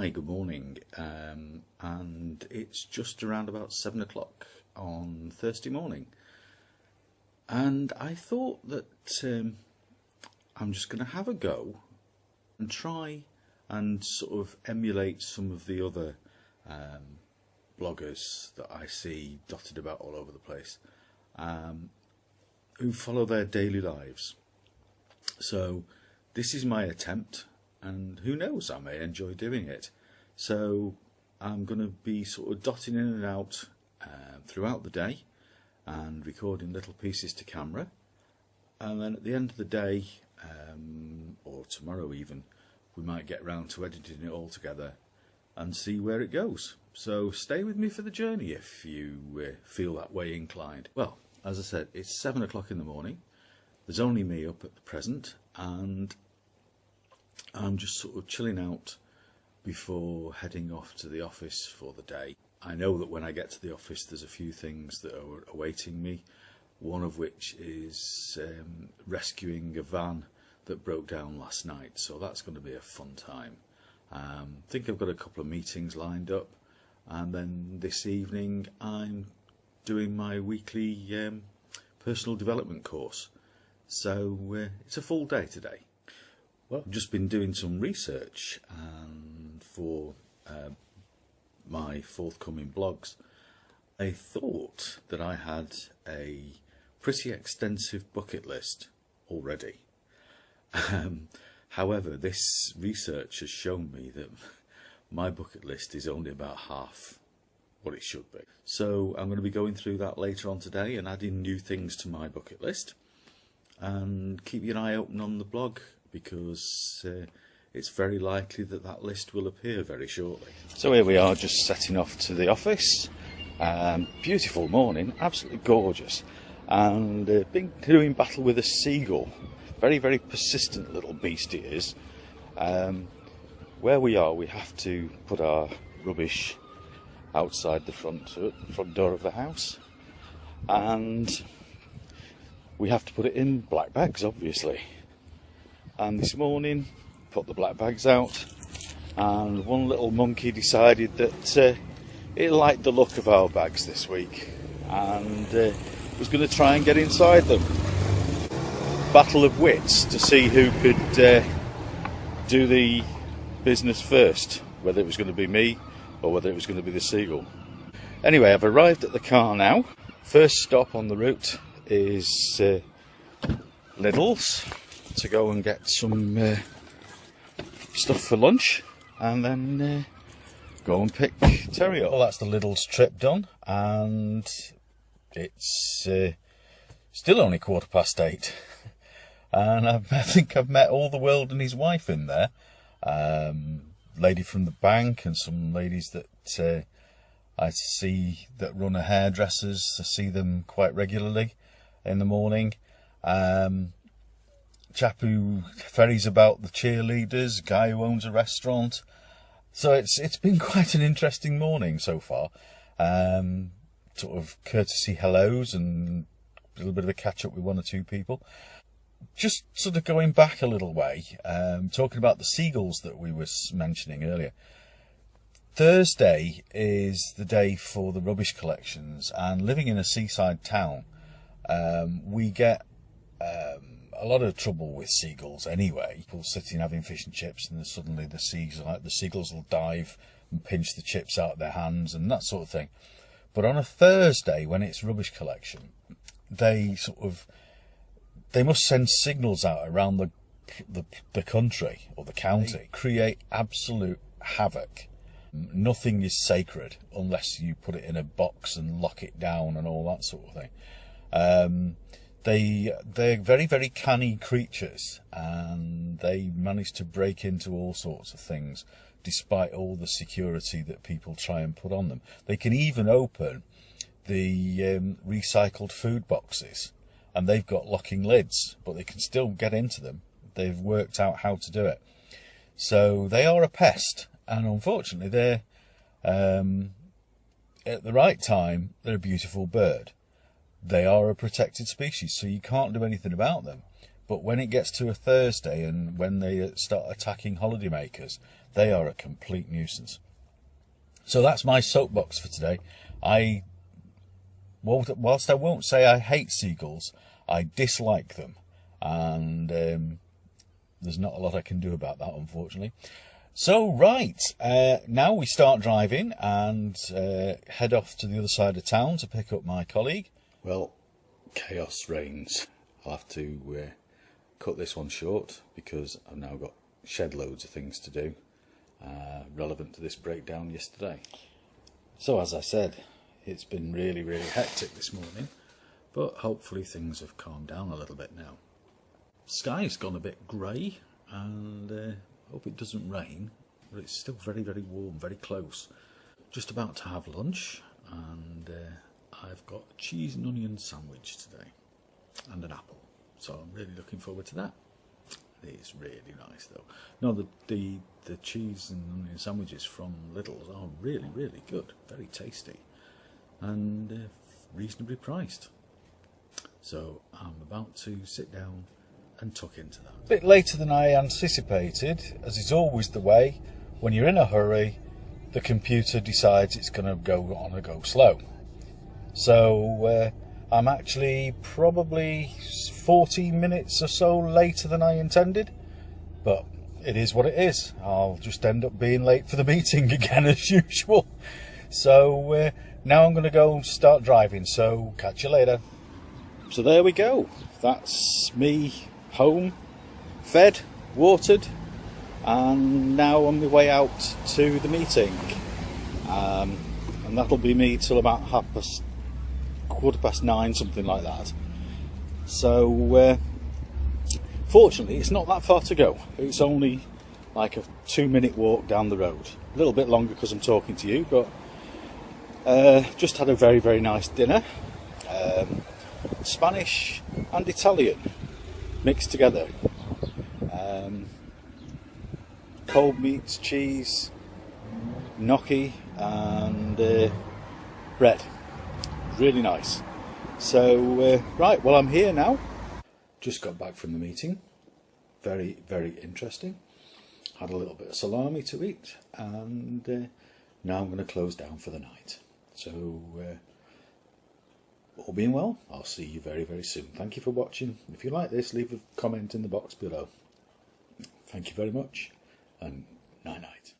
Hi, good morning, and it's just around about 7 o'clock on Thursday morning, and I thought that I'm just going to have a go and try and sort of emulate some of the other bloggers that I see dotted about all over the place, who follow their daily lives. So this is my attempt, and who knows, I may enjoy doing it. So I'm going to be sort of dotting in and out throughout the day and recording little pieces to camera, and then at the end of the day, or tomorrow even, we might get round to editing it all together and see where it goes. So stay with me for the journey if you feel that way inclined. Well, as I said, it's 7 o'clock in the morning. There's only me up at the present, and I'm just sort of chilling out before heading off to the office for the day. I know that when I get to the office there's a few things that are awaiting me, one of which is rescuing a van that broke down last night, so that's going to be a fun time. I think I've got a couple of meetings lined up, and then this evening I'm doing my weekly personal development course. So it's a full day today. Well, I've just been doing some research for my forthcoming blogs. I thought that I had a pretty extensive bucket list already. However, this research has shown me that my bucket list is only about half what it should be. So I'm going to be going through that later on today and adding new things to my bucket list. And keep your eye open on the blog, because it's very likely that that list will appear very shortly. So here we are, just setting off to the office. Beautiful morning, absolutely gorgeous, and been doing battle with a seagull. Very, very persistent little beast it is. Where we are, we have to put our rubbish outside the front door of the house, and we have to put it in black bags, obviously. And this morning, put the black bags out, and one little monkey decided that it liked the look of our bags this week, and was going to try and get inside them. Battle of wits to see who could do the business first, whether it was going to be me or whether it was going to be the seagull. Anyway, I've arrived at the car now. First stop on the route is Lidl's to go and get some stuff for lunch, and then go and pick Terry up. Well, that's the Lidl's trip done, and it's still only 8:15, and I think I've met all the world and his wife in there. Lady from the bank and some ladies that I see that run a hairdressers. I see them quite regularly in the morning. Chap who ferries about the cheerleaders, guy who owns a restaurant. So it's been quite an interesting morning so far. Sort of courtesy hellos and a little bit of a catch up with one or two people. Just sort of going back a little way, talking about the seagulls that we were mentioning earlier. Thursday is the day for the rubbish collections, and living in a seaside town, we get a lot of trouble with seagulls anyway. People sitting having fish and chips, and then suddenly the seagulls will dive and pinch the chips out of their hands and that sort of thing. But on a Thursday, when it's rubbish collection, they must send signals out around the country or the county, create absolute havoc. Nothing is sacred unless you put it in a box and lock it down and all that sort of thing. They're very, very canny creatures, and they manage to break into all sorts of things despite all the security that people try and put on them. They can even open the recycled food boxes, and they've got locking lids, but they can still get into them. They've worked out how to do it. So they are a pest, and unfortunately they're at the right time, they're a beautiful bird. They are a protected species, so you can't do anything about them. But when it gets to a Thursday and when they start attacking holidaymakers, they are a complete nuisance. So that's my soapbox for today. Whilst I won't say I hate seagulls, I dislike them. And there's not a lot I can do about that, unfortunately. So, right, now we start driving and head off to the other side of town to pick up my colleague. Well, chaos reigns. I'll have to cut this one short because I've now got shed loads of things to do relevant to this breakdown yesterday. So, as I said, it's been really, really hectic this morning, but hopefully things have calmed down a little bit now. Sky's gone a bit grey, and I hope it doesn't rain, but it's still very, very warm, very close. Just about to have lunch, and I've got a cheese and onion sandwich today, and an apple. So I'm really looking forward to that. It is really nice though. No, the cheese and onion sandwiches from Lidl's are really, really good, very tasty, and reasonably priced. So I'm about to sit down and tuck into that. A bit later than I anticipated, as is always the way, when you're in a hurry, the computer decides it's going to go slow. So I'm actually probably 14 minutes or so later than I intended, but it is what it is. I'll just end up being late for the meeting again as usual. So now I'm going to go start driving, so catch you later. So there we go. That's me home, fed, watered, and now on my way out to the meeting. And that'll be me till about 9:15, something like that. So fortunately it's not that far to go. It's only like a 2-minute walk down the road. A little bit longer because I'm talking to you, but just had a very, very nice dinner. Spanish and Italian mixed together. Cold meats, cheese, gnocchi, and bread. Really nice. So right, well, I'm here now. Just got back from the meeting. Very, very interesting. Had a little bit of salami to eat, and now I'm going to close down for the night. So all being well, I'll see you very, very soon. Thank you for watching. If you like this, leave a comment in the box below. Thank you very much, and night-night.